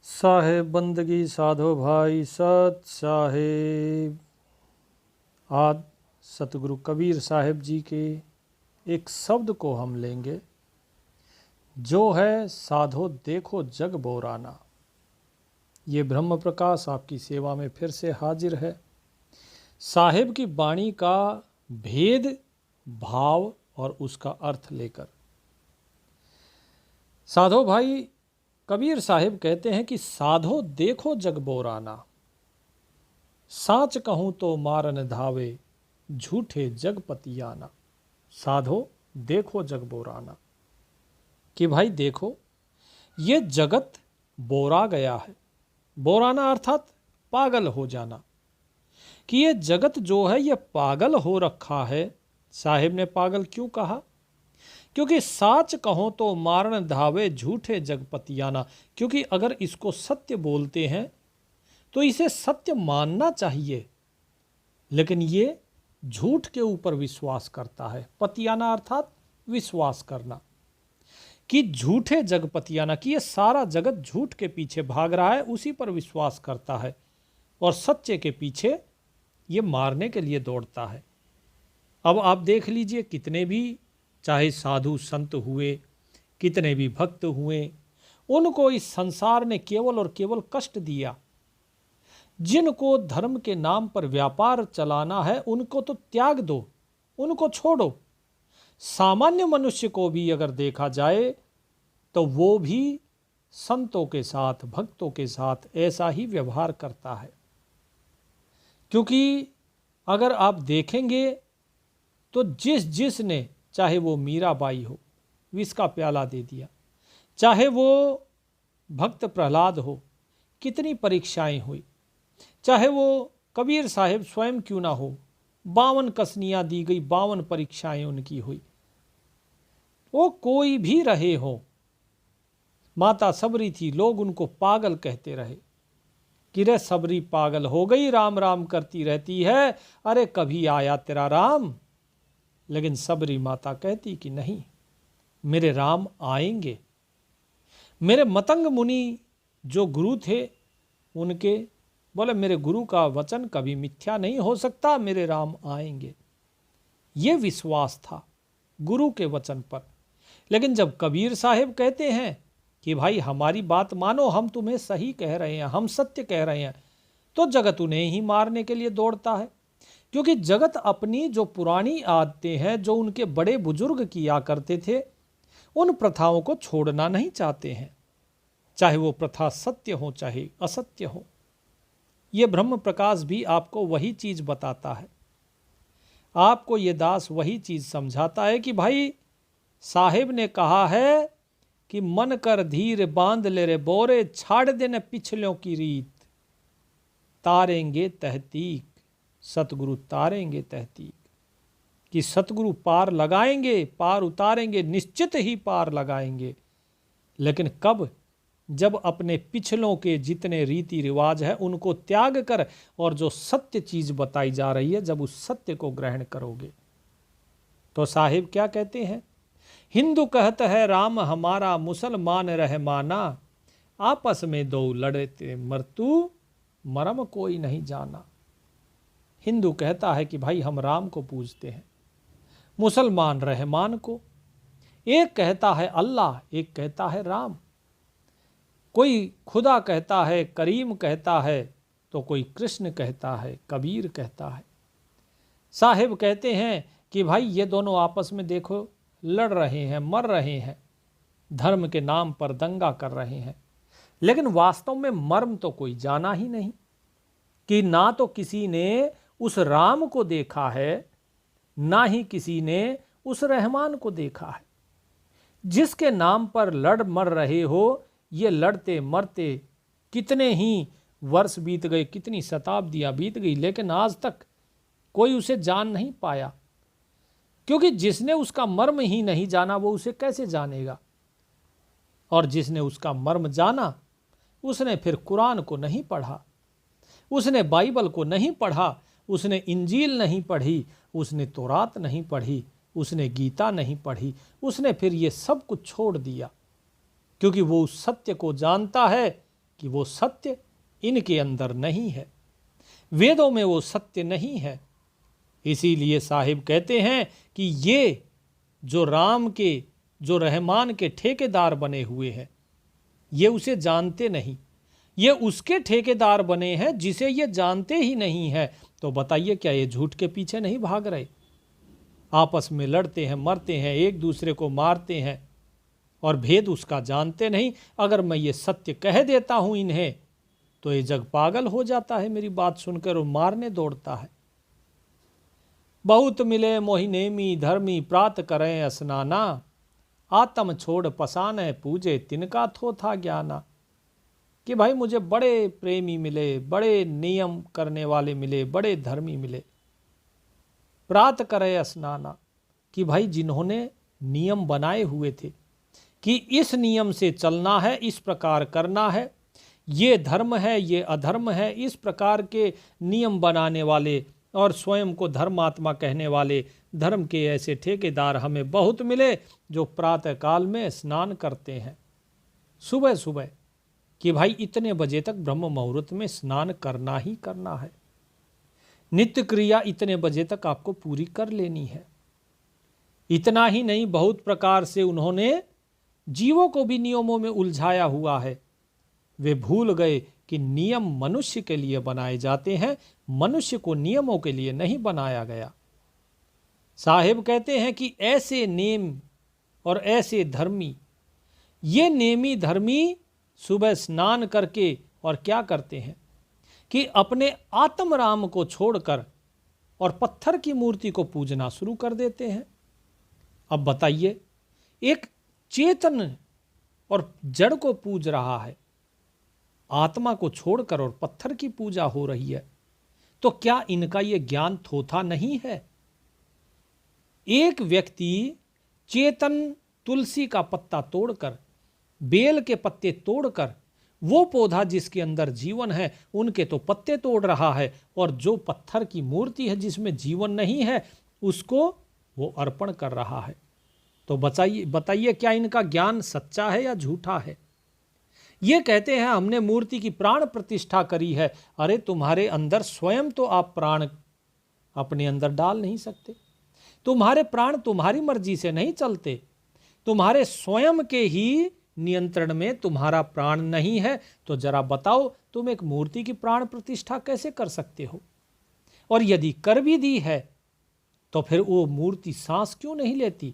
साहेब बंदगी साधो भाई सत साहेब। आज सतगुरु कबीर साहेब जी के एक शब्द को हम लेंगे, जो है साधो देखो जग बोराना। ये ब्रह्म प्रकाश आपकी सेवा में फिर से हाजिर है। साहेब की वाणी का भेद, भाव और उसका अर्थ लेकर। साधो भाई कबीर साहिब कहते हैं कि साधो देखो जग बोराना, साच कहूं तो मारन धावे, झूठे जग पतियाना। साधो देखो जग बोराना, कि भाई देखो ये जगत बोरा गया है। बोराना अर्थात पागल हो जाना, कि ये जगत जो है ये पागल हो रखा है। साहिब ने पागल क्यों कहा? क्योंकि साच कहो तो मारण धावे, झूठे जगपतियाना। क्योंकि अगर इसको सत्य बोलते हैं तो इसे सत्य मानना चाहिए, लेकिन ये झूठ के ऊपर विश्वास करता है। पतियाना अर्थात विश्वास करना, कि झूठे जगपतियाना, कि ये सारा जगत झूठ के पीछे भाग रहा है, उसी पर विश्वास करता है और सच्चे के पीछे ये मारने के लिए दौड़ता है। अब आप देख लीजिए, कितने भी चाहे साधु संत हुए, कितने भी भक्त हुए, उनको इस संसार ने केवल और केवल कष्ट दिया। जिनको धर्म के नाम पर व्यापार चलाना है उनको तो त्याग दो, उनको छोड़ो। सामान्य मनुष्य को भी अगर देखा जाए तो वो भी संतों के साथ, भक्तों के साथ ऐसा ही व्यवहार करता है। क्योंकि अगर आप देखेंगे तो जिसने, चाहे वो मीराबाई हो, विष का प्याला दे दिया, चाहे वो भक्त प्रहलाद हो, कितनी परीक्षाएं हुई, चाहे वो कबीर साहिब स्वयं क्यों ना हो, 52 कसनियां दी गई, 52 परीक्षाएं उनकी हुई। वो कोई भी रहे हो, माता सबरी थी, लोग उनको पागल कहते रहे कि रे सबरी पागल हो गई, राम राम करती रहती है, अरे कभी आया तेरा राम। लेकिन सबरी माता कहती कि नहीं, मेरे राम आएंगे। मेरे मतंग मुनि जो गुरु थे, उनके बोले मेरे गुरु का वचन कभी मिथ्या नहीं हो सकता, मेरे राम आएंगे। ये विश्वास था गुरु के वचन पर। लेकिन जब कबीर साहिब कहते हैं कि भाई हमारी बात मानो, हम तुम्हें सही कह रहे हैं, हम सत्य कह रहे हैं, तो जगत उन्हें ही मारने के लिए दौड़ता है। क्योंकि जगत अपनी जो पुरानी आदतें हैं, जो उनके बड़े बुजुर्ग किया करते थे, उन प्रथाओं को छोड़ना नहीं चाहते हैं, चाहे वो प्रथा सत्य हो चाहे असत्य हो। ये ब्रह्म प्रकाश भी आपको वही चीज बताता है, आपको ये दास वही चीज समझाता है कि भाई साहिब ने कहा है कि मन कर धीर बांध ले रे बोरे, छाड़ देने पिछलों की रीत, तारेंगे तहतीक, सतगुरु तारेंगे तहतीक। कि सतगुरु पार लगाएंगे, पार उतारेंगे, निश्चित ही पार लगाएंगे। लेकिन कब? जब अपने पिछलों के जितने रीति रिवाज है उनको त्याग कर, और जो सत्य चीज बताई जा रही है, जब उस सत्य को ग्रहण करोगे। तो साहिब क्या कहते हैं? हिंदू कहता है राम हमारा, मुसलमान रहमाना, आपस में दो लड़ते मरतू, मरम कोई नहीं जाना। हिंदू कहता है कि भाई हम राम को पूजते हैं, मुसलमान रहमान को। एक कहता है अल्लाह, एक कहता है राम। कोई खुदा कहता है, करीम कहता है, तो कोई कृष्ण कहता है, कबीर कहता है। साहिब कहते हैं कि भाई ये दोनों आपस में देखो लड़ रहे हैं, मर रहे हैं, धर्म के नाम पर दंगा कर रहे हैं। लेकिन वास्तव में मर्म तो कोई जाना ही नहीं, कि ना तो किसी ने उस राम को देखा है, ना ही किसी ने उस रहमान को देखा है। जिसके नाम पर लड़ मर रहे हो, ये लड़ते मरते कितने ही वर्ष बीत गए, कितनी शताब्दियां बीत गई, लेकिन आज तक कोई उसे जान नहीं पाया। क्योंकि जिसने उसका मर्म ही नहीं जाना, वो उसे कैसे जानेगा? और जिसने उसका मर्म जाना, उसने फिर कुरान को नहीं पढ़ा, उसने बाइबल को नहीं पढ़ा, उसने इंजील नहीं पढ़ी, उसने तौरात नहीं पढ़ी, उसने गीता नहीं पढ़ी, उसने फिर ये सब कुछ छोड़ दिया। क्योंकि वो उस सत्य को जानता है कि वो सत्य इनके अंदर नहीं है, वेदों में वो सत्य नहीं है। इसीलिए साहिब कहते हैं कि ये जो राम के, जो रहमान के ठेकेदार बने हुए हैं, ये उसे जानते नहीं, ये उसके ठेकेदार बने हैं जिसे ये जानते ही नहीं है। तो बताइए क्या ये झूठ के पीछे नहीं भाग रहे? आपस में लड़ते हैं, मरते हैं, एक दूसरे को मारते हैं और भेद उसका जानते नहीं। अगर मैं ये सत्य कह देता हूं इन्हें तो ये जग पागल हो जाता है मेरी बात सुनकर और मारने दौड़ता है। बहुत मिले मोहि नेमी धर्मी प्रात करें स्नाना, आत्म छोड़ पसाने पूजे तिनका थोथा ज्ञाना। कि भाई मुझे बड़े प्रेमी मिले, बड़े नियम करने वाले मिले, बड़े धर्मी मिले। प्रात करे स्नाना, कि भाई जिन्होंने नियम बनाए हुए थे कि इस नियम से चलना है, इस प्रकार करना है, ये धर्म है, ये अधर्म है, इस प्रकार के नियम बनाने वाले और स्वयं को धर्मात्मा कहने वाले धर्म के ऐसे ठेकेदार हमें बहुत मिले जो प्रातः काल में स्नान करते हैं सुबह सुबह, कि भाई इतने बजे तक ब्रह्म मुहूर्त में स्नान करना ही करना है, नित्य क्रिया इतने बजे तक आपको पूरी कर लेनी है। इतना ही नहीं, बहुत प्रकार से उन्होंने जीवों को भी नियमों में उलझाया हुआ है। वे भूल गए कि नियम मनुष्य के लिए बनाए जाते हैं, मनुष्य को नियमों के लिए नहीं बनाया गया। साहिब कहते हैं कि ऐसे नेम और ऐसे धर्मी, ये नेमी धर्मी सुबह स्नान करके और क्या करते हैं कि अपने आत्म राम को छोड़कर और पत्थर की मूर्ति को पूजना शुरू कर देते हैं। अब बताइए, एक चेतन और जड़ को पूज रहा है, आत्मा को छोड़कर और पत्थर की पूजा हो रही है, तो क्या इनका ये ज्ञान थोथा नहीं है? एक व्यक्ति चेतन तुलसी का पत्ता तोड़कर, बेल के पत्ते तोड़कर, वो पौधा जिसके अंदर जीवन है उनके तो पत्ते तोड़ रहा है, और जो पत्थर की मूर्ति है जिसमें जीवन नहीं है उसको वो अर्पण कर रहा है। तो बताइए क्या इनका ज्ञान सच्चा है या झूठा है? ये कहते हैं हमने मूर्ति की प्राण प्रतिष्ठा करी है। अरे तुम्हारे अंदर स्वयं तो आप प्राण अपने अंदर डाल नहीं सकते, तुम्हारे प्राण तुम्हारी मर्जी से नहीं चलते, तुम्हारे स्वयं के ही नियंत्रण में तुम्हारा प्राण नहीं है। तो जरा बताओ तुम एक मूर्ति की प्राण प्रतिष्ठा कैसे कर सकते हो? और यदि कर भी दी है तो फिर वो मूर्ति सांस क्यों नहीं लेती?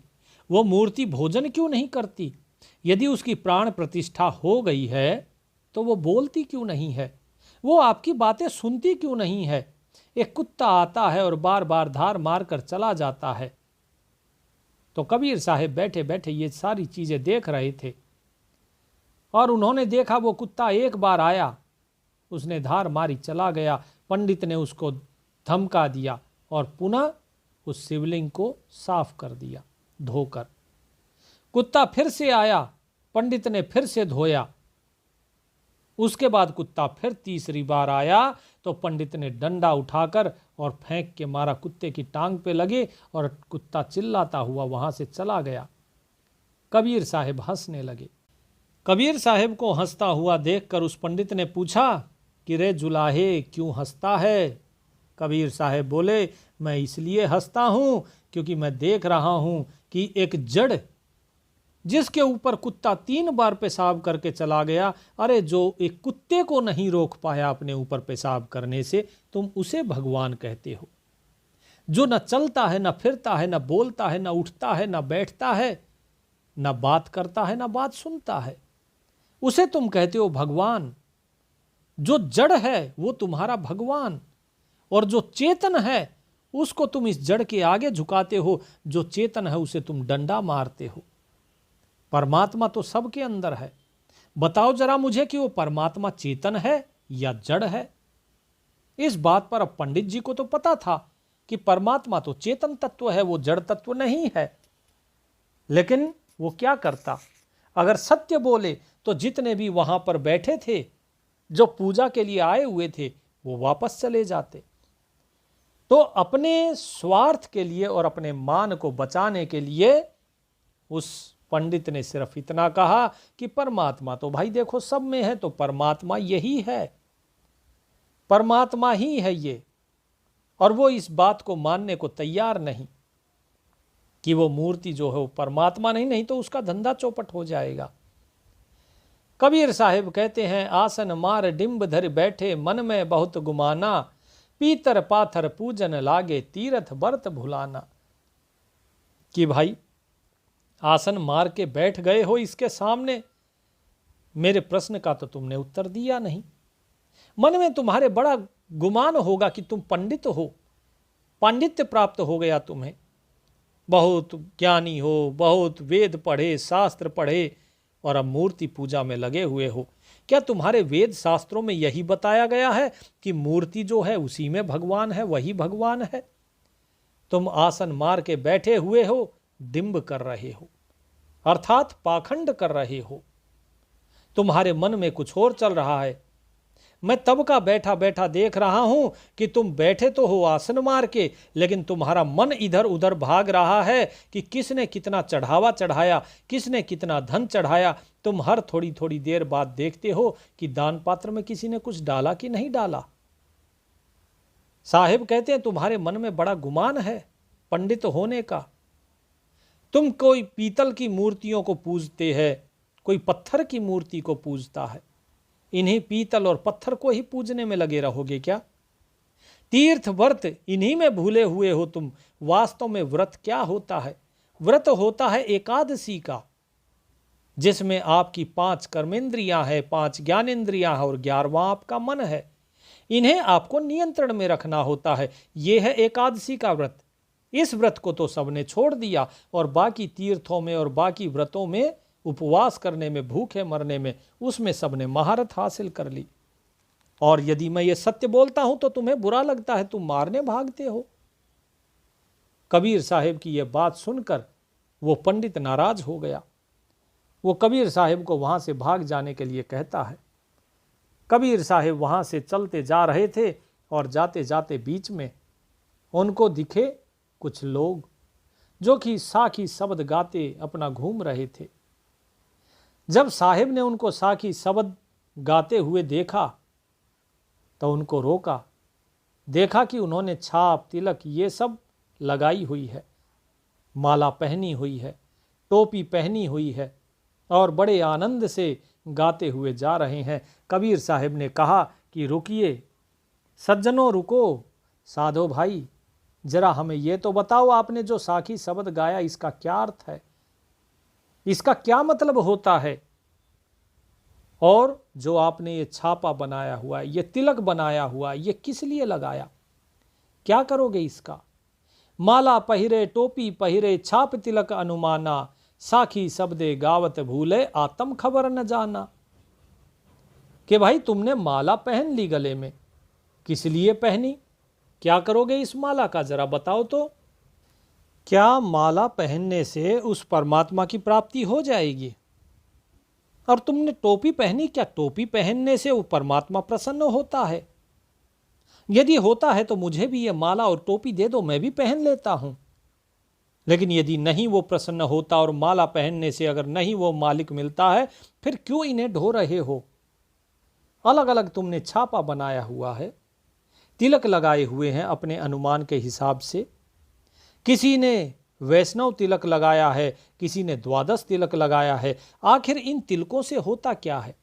वो मूर्ति भोजन क्यों नहीं करती? यदि उसकी प्राण प्रतिष्ठा हो गई है तो वो बोलती क्यों नहीं है? वो आपकी बातें सुनती क्यों नहीं है? एक कुत्ता आता है और बार बार धार मार कर चला जाता है। तो कबीर साहब बैठे बैठे ये सारी चीजें देख रहे थे और उन्होंने देखा वो कुत्ता एक बार आया, उसने धार मारी चला गया। पंडित ने उसको धमका दिया और पुनः उस शिवलिंग को साफ कर दिया धोकर। कुत्ता फिर से आया, पंडित ने फिर से धोया। उसके बाद कुत्ता फिर तीसरी बार आया तो पंडित ने डंडा उठाकर और फेंक के मारा, कुत्ते की टांग पे लगे और कुत्ता चिल्लाता हुआ वहां से चला गया। कबीर साहब हंसने लगे। कबीर साहब को हंसता हुआ देखकर उस पंडित ने पूछा कि रे जुलाहे क्यों हंसता है? कबीर साहब बोले, मैं इसलिए हंसता हूँ क्योंकि मैं देख रहा हूँ कि एक जड़ जिसके ऊपर कुत्ता 3 बार पेशाब करके चला गया, अरे जो एक कुत्ते को नहीं रोक पाया अपने ऊपर पेशाब करने से, तुम उसे भगवान कहते हो। जो न चलता है, न फिरता है, न बोलता है, न उठता है, न बैठता है, न बात करता है, न बात सुनता है, उसे तुम कहते हो भगवान। जो जड़ है वो तुम्हारा भगवान, और जो चेतन है उसको तुम इस जड़ के आगे झुकाते हो। जो चेतन है उसे तुम डंडा मारते हो। परमात्मा तो सबके अंदर है। बताओ जरा मुझे कि वो परमात्मा चेतन है या जड़ है? इस बात पर अब पंडित जी को तो पता था कि परमात्मा तो चेतन तत्व है, वो जड़ तत्व नहीं है। लेकिन वो क्या करता? अगर सत्य बोले तो जितने भी वहां पर बैठे थे, जो पूजा के लिए आए हुए थे, वो वापस चले जाते। तो अपने स्वार्थ के लिए और अपने मान को बचाने के लिए उस पंडित ने सिर्फ इतना कहा कि परमात्मा तो भाई देखो सब में है, तो परमात्मा यही है, परमात्मा ही है ये। और वो इस बात को मानने को तैयार नहीं कि वो मूर्ति जो है वो परमात्मा नहीं तो उसका धंधा चौपट हो जाएगा। कबीर साहिब कहते हैं, आसन मार डिंब धर बैठे मन में बहुत गुमाना, पीतर पाथर पूजन लागे तीरथ बरत भुलाना। कि भाई आसन मार के बैठ गए हो इसके सामने, मेरे प्रश्न का तो तुमने उत्तर दिया नहीं। मन में तुम्हारे बड़ा गुमान होगा कि तुम पंडित हो, पांडित्य प्राप्त हो गया तुम्हें, बहुत ज्ञानी हो, बहुत वेद पढ़े, शास्त्र पढ़े, और अब मूर्ति पूजा में लगे हुए हो। क्या तुम्हारे वेद शास्त्रों में यही बताया गया है कि मूर्ति जो है उसी में भगवान है, वही भगवान है? तुम आसन मार के बैठे हुए हो, डिंब कर रहे हो, अर्थात पाखंड कर रहे हो। तुम्हारे मन में कुछ और चल रहा है। मैं तब का बैठा बैठा देख रहा हूं कि तुम बैठे तो हो आसन मार के, लेकिन तुम्हारा मन इधर उधर भाग रहा है कि किसने कितना चढ़ावा चढ़ाया, किसने कितना धन चढ़ाया। तुम हर थोड़ी थोड़ी देर बाद देखते हो कि दान पात्र में किसी ने कुछ डाला कि नहीं डाला। साहिब कहते हैं तुम्हारे मन में बड़ा गुमान है पंडित होने का। तुम कोई पीतल की मूर्तियों को पूजते हैं, कोई पत्थर की मूर्ति को पूजता है। इन्हीं पीतल और पत्थर को ही पूजने में लगे रहोगे क्या? तीर्थ व्रत इन्हीं में भूले हुए हो तुम। वास्तव में व्रत क्या होता है? व्रत होता है एकादशी का, जिसमें आपकी 5 कर्मेंद्रियां हैं, 5 ज्ञानेंद्रियां हैं और 11वां आपका मन है। इन्हें आपको नियंत्रण में रखना होता है। यह है एकादशी का व्रत। इस व्रत को तो सबने छोड़ दिया और बाकी तीर्थों में और बाकी व्रतों में, उपवास करने में, भूखे मरने में, उसमें सबने महारत हासिल कर ली। और यदि मैं ये सत्य बोलता हूं तो तुम्हें बुरा लगता है, तुम मारने भागते हो। कबीर साहिब की यह बात सुनकर वो पंडित नाराज हो गया। वो कबीर साहिब को वहां से भाग जाने के लिए कहता है। कबीर साहिब वहां से चलते जा रहे थे और जाते जाते बीच में उनको दिखे कुछ लोग जो कि साखी शब्द गाते अपना घूम रहे थे। जब साहिब ने उनको साखी शब्द गाते हुए देखा तो उनको रोका। देखा कि उन्होंने छाप, तिलक ये सब लगाई हुई है, माला पहनी हुई है, टोपी पहनी हुई है और बड़े आनंद से गाते हुए जा रहे हैं। कबीर साहिब ने कहा कि रुकिए सज्जनों, रुको, साधो भाई, जरा हमें ये तो बताओ, आपने जो साखी शब्द गाया इसका क्या अर्थ है, इसका क्या मतलब होता है? और जो आपने ये छापा बनाया हुआ है, ये तिलक बनाया हुआ है, ये किस लिए लगाया? क्या करोगे इसका? माला पहिरे, टोपी पहिरे, छाप तिलक अनुमाना, साखी शब्दे गावत भूले, आत्म खबर न जाना। कि भाई तुमने माला पहन ली गले में, किस लिए पहनी? क्या करोगे इस माला का, जरा बताओ तो। क्या माला पहनने से उस परमात्मा की प्राप्ति हो जाएगी? और तुमने टोपी पहनी, क्या टोपी पहनने से वो परमात्मा प्रसन्न होता है? यदि होता है तो मुझे भी ये माला और टोपी दे दो, मैं भी पहन लेता हूं। लेकिन यदि नहीं वो प्रसन्न होता और माला पहनने से अगर नहीं वो मालिक मिलता है, फिर क्यों इन्हें ढो रहे हो? अलग अलग तुमने छापा बनाया हुआ है, तिलक लगाए हुए हैं अपने अनुमान के हिसाब से। किसी ने वैष्णव तिलक लगाया है, किसी ने द्वादश तिलक लगाया है। आखिर इन तिलकों से होता क्या है?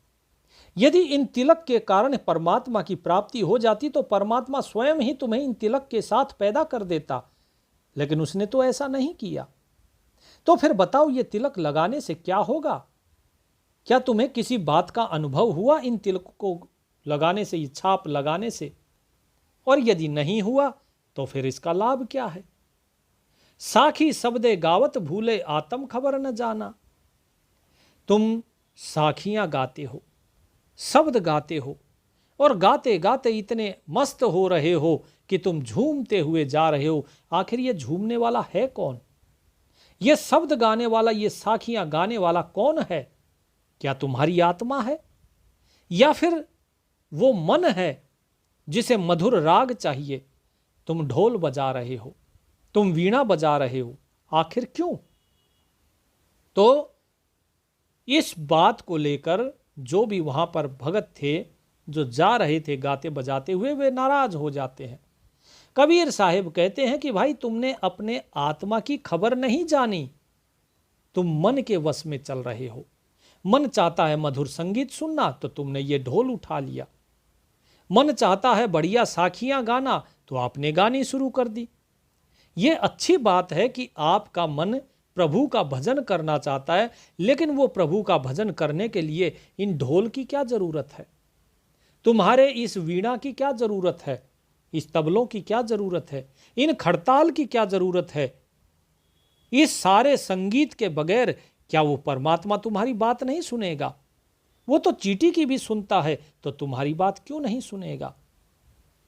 यदि इन तिलक के कारण परमात्मा की प्राप्ति हो जाती तो परमात्मा स्वयं ही तुम्हें इन तिलक के साथ पैदा कर देता, लेकिन उसने तो ऐसा नहीं किया। तो फिर बताओ ये तिलक लगाने से क्या होगा? क्या तुम्हें किसी बात का अनुभव हुआ इन तिलक को लगाने से, ये छाप लगाने से? और यदि नहीं हुआ तो फिर इसका लाभ क्या है? साखी शब्दे गावत भूले, आत्म खबर न जाना। तुम साखियां गाते हो, शब्द गाते हो और गाते गाते इतने मस्त हो रहे हो कि तुम झूमते हुए जा रहे हो। आखिर ये झूमने वाला है कौन? ये शब्द गाने वाला, ये साखियां गाने वाला कौन है? क्या तुम्हारी आत्मा है या फिर वो मन है जिसे मधुर राग चाहिए? तुम ढोल बजा रहे हो, तुम वीणा बजा रहे हो, आखिर क्यों? तो इस बात को लेकर जो भी वहाँ पर भगत थे, जो जा रहे थे गाते बजाते हुए, वे नाराज हो जाते हैं। कबीर साहिब कहते हैं कि भाई तुमने अपने आत्मा की खबर नहीं जानी, तुम मन के वश में चल रहे हो। मन चाहता है मधुर संगीत सुनना तो तुमने ये ढोल उठा लिया, मन चाहता है बढ़िया साखियां गाना तो आपने गानी शुरू कर दी। ये अच्छी बात है कि आपका मन प्रभु का भजन करना चाहता है, लेकिन वो प्रभु का भजन करने के लिए इन ढोल की क्या जरूरत है, तुम्हारे इस वीणा की क्या जरूरत है, इस तबलों की क्या जरूरत है, इन खड़ताल की क्या जरूरत है। इस सारे संगीत के बगैर क्या वो परमात्मा तुम्हारी बात नहीं सुनेगा? वो तो चींटी की भी सुनता है, तो तुम्हारी बात क्यों नहीं सुनेगा?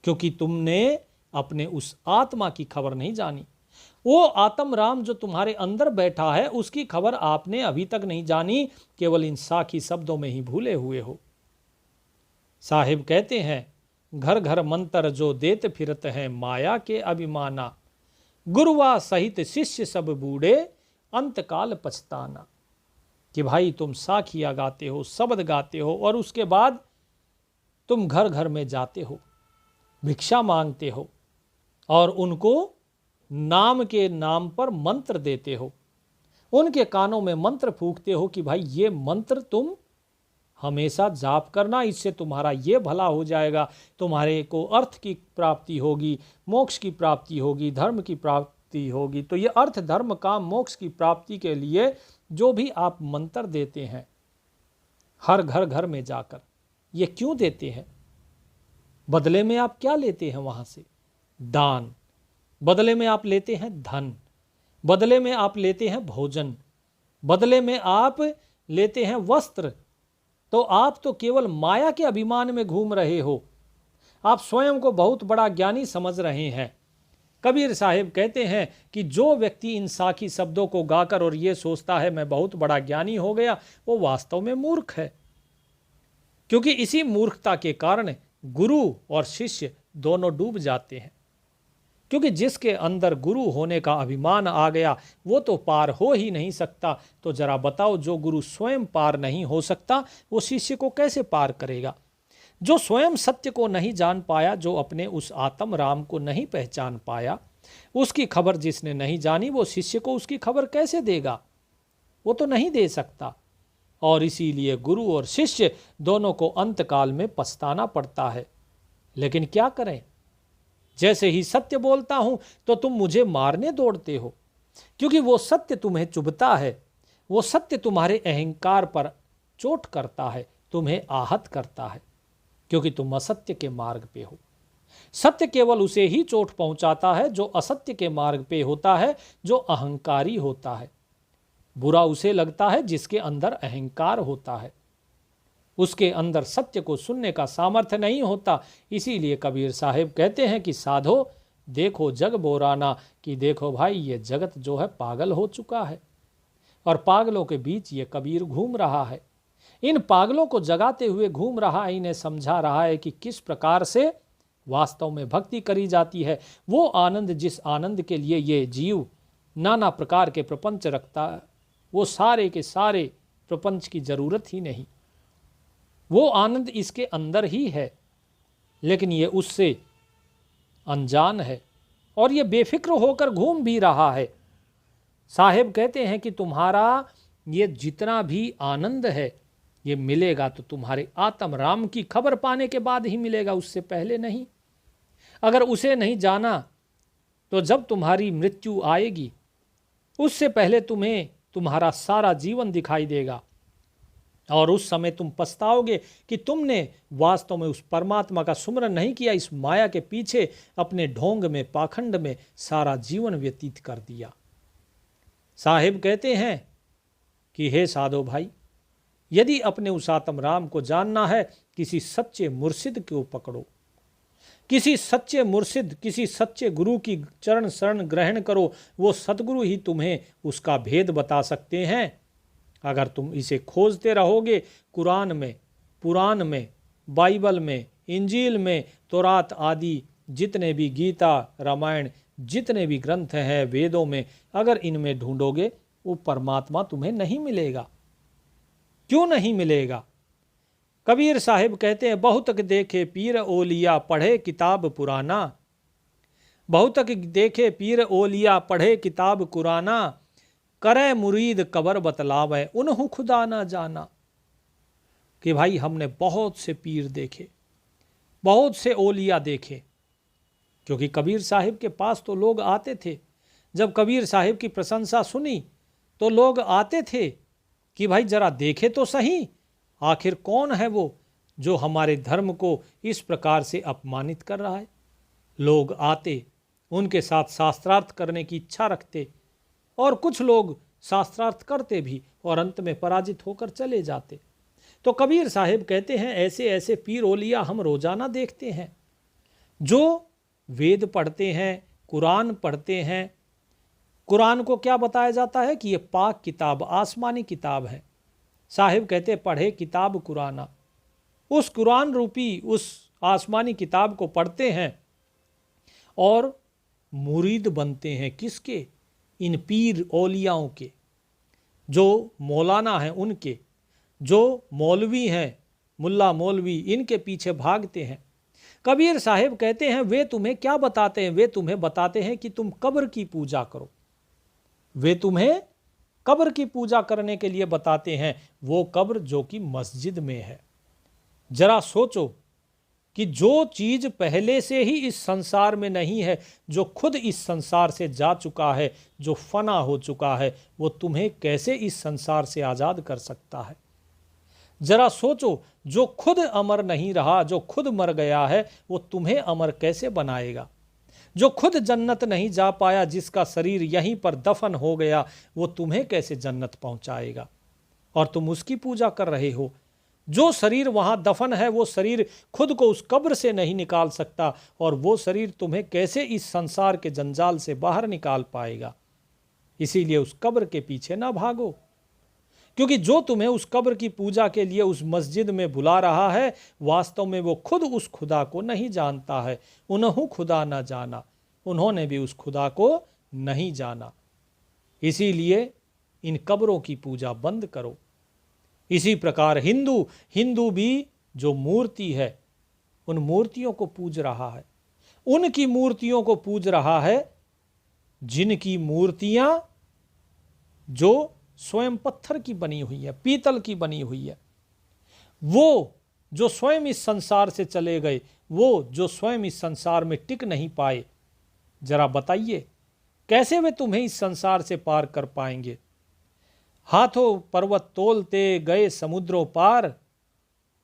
क्योंकि तुमने अपने उस आत्मा की खबर नहीं जानी। वो आत्म राम जो तुम्हारे अंदर बैठा है उसकी खबर आपने अभी तक नहीं जानी, केवल इन साखी शब्दों में ही भूले हुए हो। साहिब कहते हैं, घर घर मंत्र जो देत फिरत हैं माया के अभिमाना, गुरुआ सहित शिष्य सब बूढ़े अंतकाल पछताना। कि भाई तुम साखिया गाते हो, शब्द गाते हो, और उसके बाद तुम घर घर में जाते हो, भिक्षा मांगते हो और उनको नाम के नाम पर मंत्र देते हो, उनके कानों में मंत्र फूंकते हो कि भाई ये मंत्र तुम हमेशा जाप करना, इससे तुम्हारा ये भला हो जाएगा, तुम्हारे को अर्थ की प्राप्ति होगी, मोक्ष की प्राप्ति होगी, धर्म की प्राप्ति होगी। तो ये अर्थ धर्म काम मोक्ष की प्राप्ति के लिए जो भी आप मंत्र देते हैं हर घर घर में जाकर, ये क्यों देते हैं? बदले में आप क्या लेते हैं वहाँ से? दान। बदले में आप लेते हैं धन, बदले में आप लेते हैं भोजन, बदले में आप लेते हैं वस्त्र। तो आप तो केवल माया के अभिमान में घूम रहे हो, आप स्वयं को बहुत बड़ा ज्ञानी समझ रहे हैं। कबीर साहिब कहते हैं कि जो व्यक्ति इन साखी शब्दों को गाकर और ये सोचता है मैं बहुत बड़ा ज्ञानी हो गया, वो वास्तव में मूर्ख है। क्योंकि इसी मूर्खता के कारण गुरु और शिष्य दोनों डूब जाते हैं। क्योंकि जिसके अंदर गुरु होने का अभिमान आ गया वो तो पार हो ही नहीं सकता। तो जरा बताओ, जो गुरु स्वयं पार नहीं हो सकता वो शिष्य को कैसे पार करेगा? जो स्वयं सत्य को नहीं जान पाया, जो अपने उस आत्म राम को नहीं पहचान पाया, उसकी खबर जिसने नहीं जानी, वो शिष्य को उसकी खबर कैसे देगा? वो तो नहीं दे सकता। और इसीलिए गुरु और शिष्य दोनों को अंतकाल में पछताना पड़ता है। लेकिन क्या करें, जैसे ही सत्य बोलता हूं तो तुम मुझे मारने दौड़ते हो, क्योंकि वो सत्य तुम्हें चुभता है, वो सत्य तुम्हारे अहंकार पर चोट करता है, तुम्हें आहत करता है, क्योंकि तुम असत्य के मार्ग पे हो। सत्य केवल उसे ही चोट पहुंचाता है जो असत्य के मार्ग पे होता है, जो अहंकारी होता है। बुरा उसे लगता है जिसके अंदर अहंकार होता है, उसके अंदर सत्य को सुनने का सामर्थ्य नहीं होता। इसीलिए कबीर साहिब कहते हैं कि साधो देखो जग बोराना, कि देखो भाई ये जगत जो है पागल हो चुका है, और पागलों के बीच ये कबीर घूम रहा है। इन पागलों को जगाते हुए घूम रहा है, इन्हें समझा रहा है कि किस प्रकार से वास्तव में भक्ति करी जाती है। वो आनंद जिस आनंद के लिए ये जीव नाना प्रकार के प्रपंच रखता है, वो सारे के सारे प्रपंच की जरूरत ही नहीं। वो आनंद इसके अंदर ही है, लेकिन ये उससे अनजान है और ये बेफिक्र होकर घूम भी रहा है। साहिब कहते हैं कि तुम्हारा ये जितना भी आनंद है ये मिलेगा तो तुम्हारे आत्म राम की खबर पाने के बाद ही मिलेगा, उससे पहले नहीं। अगर उसे नहीं जाना तो जब तुम्हारी मृत्यु आएगी उससे पहले तुम्हें तुम्हारा सारा जीवन दिखाई देगा, और उस समय तुम पछताओगे कि तुमने वास्तव में उस परमात्मा का सुमरन नहीं किया, इस माया के पीछे अपने ढोंग में पाखंड में सारा जीवन व्यतीत कर दिया। साहिब कहते हैं कि हे साधो भाई, यदि अपने उस आत्म राम को जानना है, किसी सच्चे मुर्शिद को पकड़ो, किसी सच्चे मुर्शिद, किसी सच्चे गुरु की चरण शरण ग्रहण करो। वो सतगुरु ही तुम्हें उसका भेद बता सकते हैं। अगर तुम इसे खोजते रहोगे कुरान में, पुराण में, बाइबल में, इंजील में, तौरात आदि जितने भी गीता, रामायण, जितने भी ग्रंथ हैं वेदों में, अगर इनमें ढूंढोगे वो परमात्मा तुम्हें नहीं मिलेगा। क्यों नहीं मिलेगा? कबीर साहिब कहते हैं, बहुतक देखे पीर ओलिया पढ़े किताब पुराना, बहुतक देखे पीर ओलिया पढ़े किताब कुराना, करे मुरीद कबर बतलावे उन्हों खुदा ना जाना। कि भाई हमने बहुत से पीर देखे, बहुत से ओलिया देखे, क्योंकि कबीर साहिब के पास तो लोग आते थे। जब कबीर साहिब की प्रशंसा सुनी तो लोग आते थे कि भाई जरा देखे तो सही, आखिर कौन है वो जो हमारे धर्म को इस प्रकार से अपमानित कर रहा है। लोग आते, उनके साथ शास्त्रार्थ करने की इच्छा रखते, और कुछ लोग शास्त्रार्थ करते भी और अंत में पराजित होकर चले जाते। तो कबीर साहिब कहते हैं, ऐसे ऐसे पीर ओलिया हम रोजाना देखते हैं जो वेद पढ़ते हैं, कुरान पढ़ते हैं। कुरान को क्या बताया जाता है कि ये पाक किताब, आसमानी किताब है। साहिब कहते पढ़े किताब कुराना, उस कुरान रूपी उस आसमानी किताब को पढ़ते हैं और मुरीद बनते हैं। किसके? इन पीर औलियाओं के, जो मौलाना हैं उनके, जो मौलवी हैं, मुल्ला मौलवी, इनके पीछे भागते हैं। कबीर साहिब कहते हैं, वे तुम्हें क्या बताते हैं? वे तुम्हें बताते हैं कि तुम कब्र की पूजा करो। वे तुम्हें कब्र की पूजा करने के लिए बताते हैं, वो कब्र जो कि मस्जिद में है। जरा सोचो कि जो चीज पहले से ही इस संसार में नहीं है, जो खुद इस संसार से जा चुका है, जो फना हो चुका है, वो तुम्हें कैसे इस संसार से आजाद कर सकता है? जरा सोचो, जो खुद अमर नहीं रहा, जो खुद मर गया है, वो तुम्हें अमर कैसे बनाएगा? जो खुद जन्नत नहीं जा पाया, जिसका शरीर यहीं पर दफन हो गया, वो तुम्हें कैसे जन्नत पहुंचाएगा? और तुम उसकी पूजा कर रहे हो। जो शरीर वहां दफन है, वो शरीर खुद को उस कब्र से नहीं निकाल सकता, और वो शरीर तुम्हें कैसे इस संसार के जंजाल से बाहर निकाल पाएगा? इसीलिए उस कब्र के पीछे ना भागो, क्योंकि जो तुम्हें उस कब्र की पूजा के लिए उस मस्जिद में बुला रहा है, वास्तव में वो खुद उस खुदा को नहीं जानता है। उन्हों खुदा ना जाना, उन्होंने भी उस खुदा को नहीं जाना। इसीलिए इन कब्रों की पूजा बंद करो। इसी प्रकार हिंदू भी जो मूर्ति है, उन मूर्तियों को पूज रहा है, उनकी मूर्तियों को पूज रहा है जिनकी मूर्तियां जो स्वयं पत्थर की बनी हुई है, पीतल की बनी हुई है। वो जो स्वयं इस संसार से चले गए, वो जो स्वयं इस संसार में टिक नहीं पाए, जरा बताइए कैसे वे तुम्हें इस संसार से पार कर पाएंगे? हाथों पर्वत तोलते गए समुद्रों पार,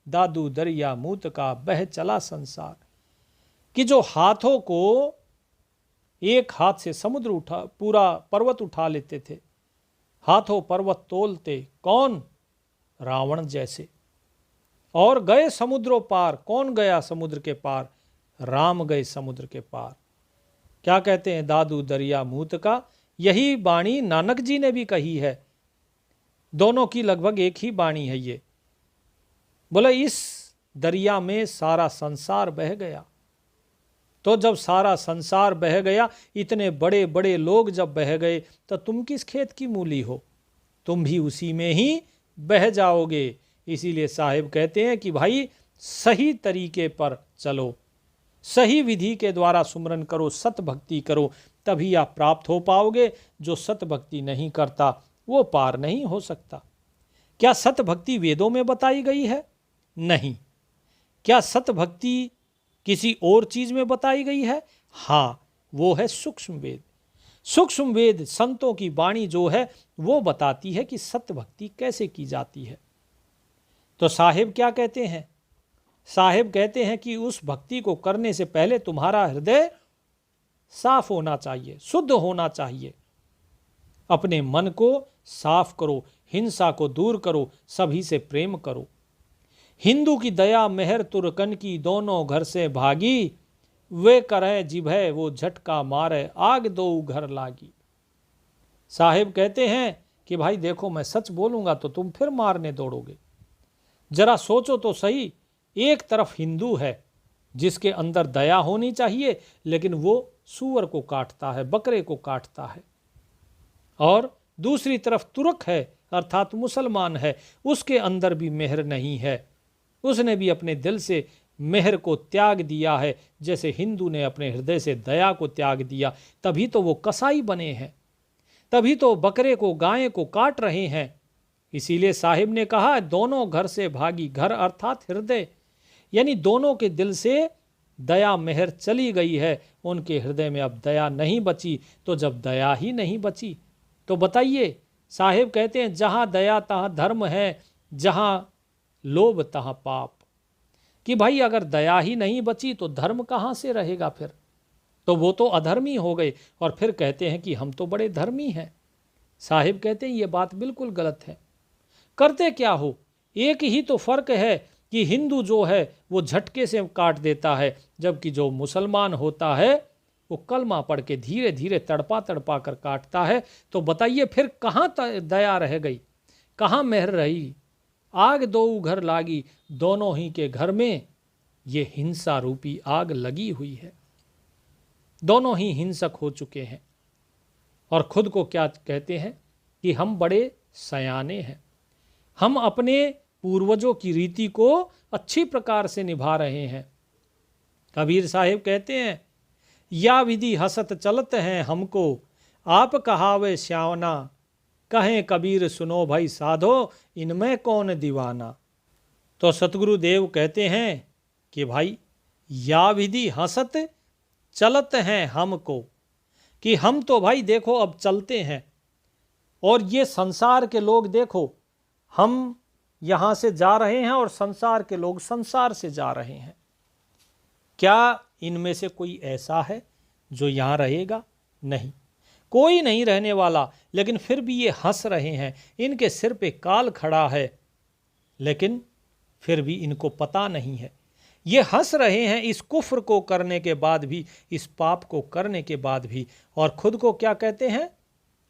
दादू दरिया मूत का बह चला संसार। कि जो हाथों को, एक हाथ से समुद्र उठा, पूरा पर्वत उठा लेते थे, हाथों पर्वत तोलते, कौन? रावण जैसे, और गए समुद्रों पार। कौन गया समुद्र के पार? राम गए समुद्र के पार। क्या कहते हैं? दादू दरिया मूत का। यही वाणी नानक जी ने भी कही है। दोनों की लगभग एक ही वाणी है ये। बोले इस दरिया में सारा संसार बह गया। तो जब सारा संसार बह गया, इतने बड़े बड़े लोग जब बह गए, तो तुम किस खेत की मूली हो? तुम भी उसी में ही बह जाओगे। इसीलिए साहिब कहते हैं कि भाई सही तरीके पर चलो, सही विधि के द्वारा सुमरन करो, सत भक्ति करो, तभी आप प्राप्त हो पाओगे। जो सत भक्ति नहीं करता वो पार नहीं हो सकता। क्या सत भक्ति वेदों में बताई गई है? नहीं। क्या सत भक्ति किसी और चीज में बताई गई है? हाँ, वो है सूक्ष्म वेद। सूक्ष्म वेद, संतों की वाणी जो है, वो बताती है कि सत्य भक्ति कैसे की जाती है। तो साहिब क्या कहते हैं? साहिब कहते हैं कि उस भक्ति को करने से पहले तुम्हारा हृदय साफ होना चाहिए, शुद्ध होना चाहिए। अपने मन को साफ करो, हिंसा को दूर करो, सभी से प्रेम करो। हिंदू की दया मेहर तुर्कन की, दोनों घर से भागी, वे करे जिभे वो झटका मारे, आग दो घर लागी। साहिब कहते हैं कि भाई देखो, मैं सच बोलूंगा तो तुम फिर मारने दौड़ोगे। जरा सोचो तो सही, एक तरफ हिंदू है जिसके अंदर दया होनी चाहिए, लेकिन वो सूअर को काटता है, बकरे को काटता है, और दूसरी तरफ तुर्क है अर्थात मुसलमान है, उसके अंदर भी मेहर नहीं है। उसने भी अपने दिल से मेहर को त्याग दिया है, जैसे हिंदू ने अपने हृदय से दया को त्याग दिया। तभी तो वो कसाई बने हैं, तभी तो बकरे को गाय को काट रहे हैं। इसीलिए साहिब ने कहा, दोनों घर से भागी, घर अर्थात हृदय, यानी दोनों के दिल से दया मेहर चली गई है। उनके हृदय में अब दया नहीं बची। तो जब दया ही नहीं बची तो बताइए, साहिब कहते हैं जहाँ दया तहाँ धर्म है, जहाँ लोभ तहाँ पाप। कि भाई अगर दया ही नहीं बची तो धर्म कहाँ से रहेगा फिर? तो वो तो अधर्मी हो गए। और फिर कहते हैं कि हम तो बड़े धर्मी हैं। साहिब कहते हैं ये बात बिल्कुल गलत है। करते क्या हो, एक ही तो फर्क है कि हिंदू जो है वो झटके से काट देता है, जबकि जो मुसलमान होता है वो कलमा पढ़ के धीरे धीरे तड़पा तड़पा कर काटता है। तो बताइए फिर कहाँ दया रह गई, कहाँ मेहर रही? आग दो घर लागी, दोनों ही के घर में ये हिंसा रूपी आग लगी हुई है। दोनों ही हिंसक हो चुके हैं और खुद को क्या कहते हैं कि हम बड़े सयाने हैं, हम अपने पूर्वजों की रीति को अच्छी प्रकार से निभा रहे हैं। कबीर साहिब कहते हैं, या विधि हसत चलत हैं हमको, आप कहावे श्यावना, कहें कबीर सुनो भाई साधो, इनमें कौन दीवाना। तो सतगुरु देव कहते हैं कि भाई या विधि हसत चलत हैं हमको, कि हम तो भाई देखो अब चलते हैं, और ये संसार के लोग देखो, हम यहाँ से जा रहे हैं और संसार के लोग संसार से जा रहे हैं। क्या इनमें से कोई ऐसा है जो यहाँ रहेगा? नहीं, कोई नहीं रहने वाला। लेकिन फिर भी ये हंस रहे हैं, इनके सिर पे काल खड़ा है, लेकिन फिर भी इनको पता नहीं है। ये हंस रहे हैं इस कुफ्र को करने के बाद भी, इस पाप को करने के बाद भी। और खुद को क्या कहते हैं?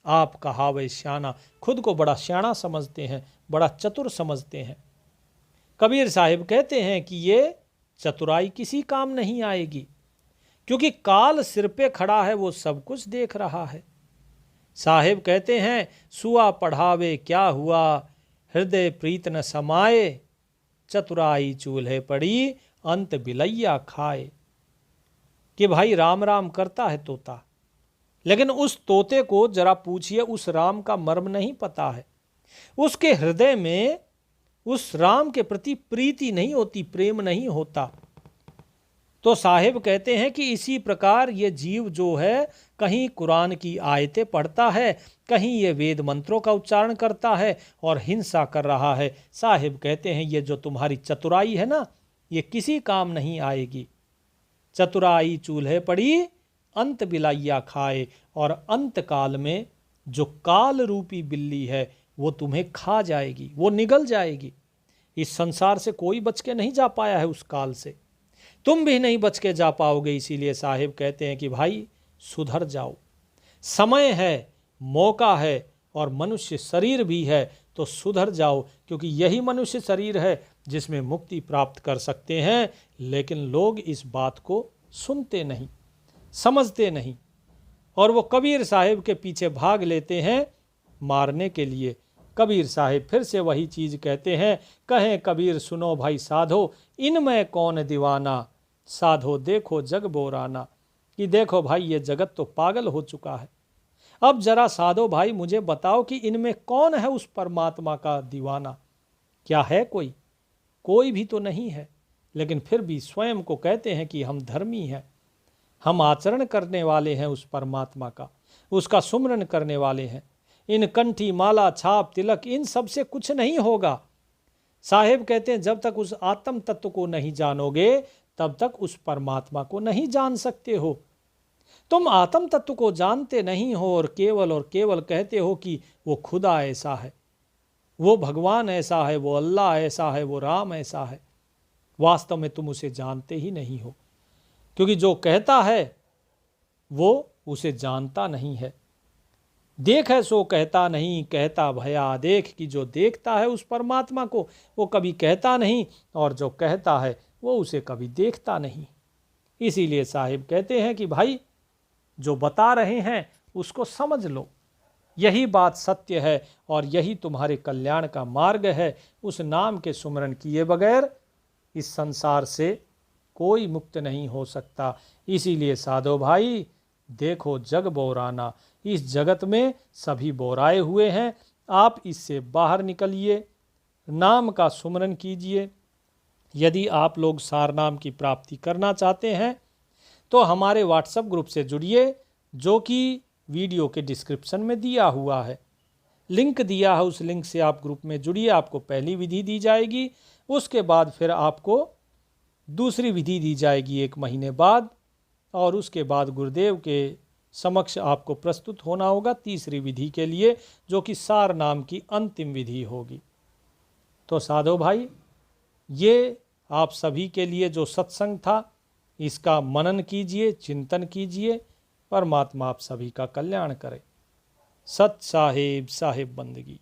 आप कहावे श्याना, खुद को बड़ा श्याना समझते हैं, बड़ा चतुर समझते हैं। कबीर साहिब कहते हैं कि ये चतुराई किसी काम नहीं आएगी, क्योंकि काल सिर पे खड़ा है, वो सब कुछ देख रहा है। साहिब कहते हैं, सुआ पढ़ावे क्या हुआ, हृदय प्रीत न समाए, चतुराई चूल्हे पड़ी, अंत बिलैया खाए। कि भाई राम राम करता है तोता, लेकिन उस तोते को जरा पूछिए, उस राम का मर्म नहीं पता है। उसके हृदय में उस राम के प्रति प्रीति नहीं होती, प्रेम नहीं होता। तो साहिब कहते हैं कि इसी प्रकार ये जीव जो है, कहीं कुरान की आयतें पढ़ता है, कहीं ये वेद मंत्रों का उच्चारण करता है और हिंसा कर रहा है। साहिब कहते हैं ये जो तुम्हारी चतुराई है ना, ये किसी काम नहीं आएगी। चतुराई चूल्हे पड़ी, अंत बिलाइया खाए। और अंत काल में जो काल रूपी बिल्ली है वो तुम्हें खा जाएगी, वो निगल जाएगी। इस संसार से कोई बच के नहीं जा पाया है उस काल से, तुम भी नहीं बच के जा पाओगे। इसीलिए साहिब कहते हैं कि भाई सुधर जाओ, समय है, मौका है और मनुष्य शरीर भी है, तो सुधर जाओ, क्योंकि यही मनुष्य शरीर है जिसमें मुक्ति प्राप्त कर सकते हैं। लेकिन लोग इस बात को सुनते नहीं, समझते नहीं, और वो कबीर साहिब के पीछे भाग लेते हैं मारने के लिए। कबीर साहिब फिर से वही चीज़ कहते हैं, कहें कबीर सुनो भाई साधो, इनमें कौन दीवाना, साधो देखो जग बोराना। कि देखो भाई ये जगत तो पागल हो चुका है, अब जरा साधो भाई मुझे बताओ कि इनमें कौन है उस परमात्मा का दीवाना। क्या है कोई? कोई भी तो नहीं है। लेकिन फिर भी स्वयं को कहते हैं कि हम धर्मी हैं, हम आचरण करने वाले हैं उस परमात्मा का, उसका सुमरन करने वाले हैं। इन कंठी माला छाप तिलक इन सब से कुछ नहीं होगा। साहिब कहते हैं जब तक उस आत्म तत्व को नहीं जानोगे तब तक उस परमात्मा को नहीं जान सकते हो। तुम आत्म तत्व को जानते नहीं हो और केवल कहते हो कि वो खुदा ऐसा है, वो भगवान ऐसा है, वो अल्लाह ऐसा है, वो राम ऐसा है। वास्तव में तुम उसे जानते ही नहीं हो, क्योंकि जो कहता है वो उसे जानता नहीं है। देख है सो कहता नहीं, कहता भया देख। कि जो देखता है उस परमात्मा को वो कभी कहता नहीं, और जो कहता है वो उसे कभी देखता नहीं। इसीलिए साहिब कहते हैं कि भाई जो बता रहे हैं उसको समझ लो, यही बात सत्य है और यही तुम्हारे कल्याण का मार्ग है। उस नाम के सुमरन किए बगैर इस संसार से कोई मुक्त नहीं हो सकता। इसीलिए साधो भाई देखो जग बोराना, इस जगत में सभी बोराए हुए हैं, आप इससे बाहर निकलिए, नाम का सुमरन कीजिए। यदि आप लोग सार नाम की प्राप्ति करना चाहते हैं तो हमारे व्हाट्सएप ग्रुप से जुड़िए, जो कि वीडियो के डिस्क्रिप्शन में दिया हुआ है, लिंक दिया है। उस लिंक से आप ग्रुप में जुड़िए, आपको पहली विधि दी जाएगी, उसके बाद फिर आपको दूसरी विधि दी जाएगी 1 महीने बाद, और उसके बाद गुरुदेव के समक्ष आपको प्रस्तुत होना होगा तीसरी विधि के लिए, जो कि सार नाम की अंतिम विधि होगी। तो साधो भाई, ये आप सभी के लिए जो सत्संग था, इसका मनन कीजिए, चिंतन कीजिए। परमात्मा आप सभी का कल्याण करे। सत साहेब बंदगी।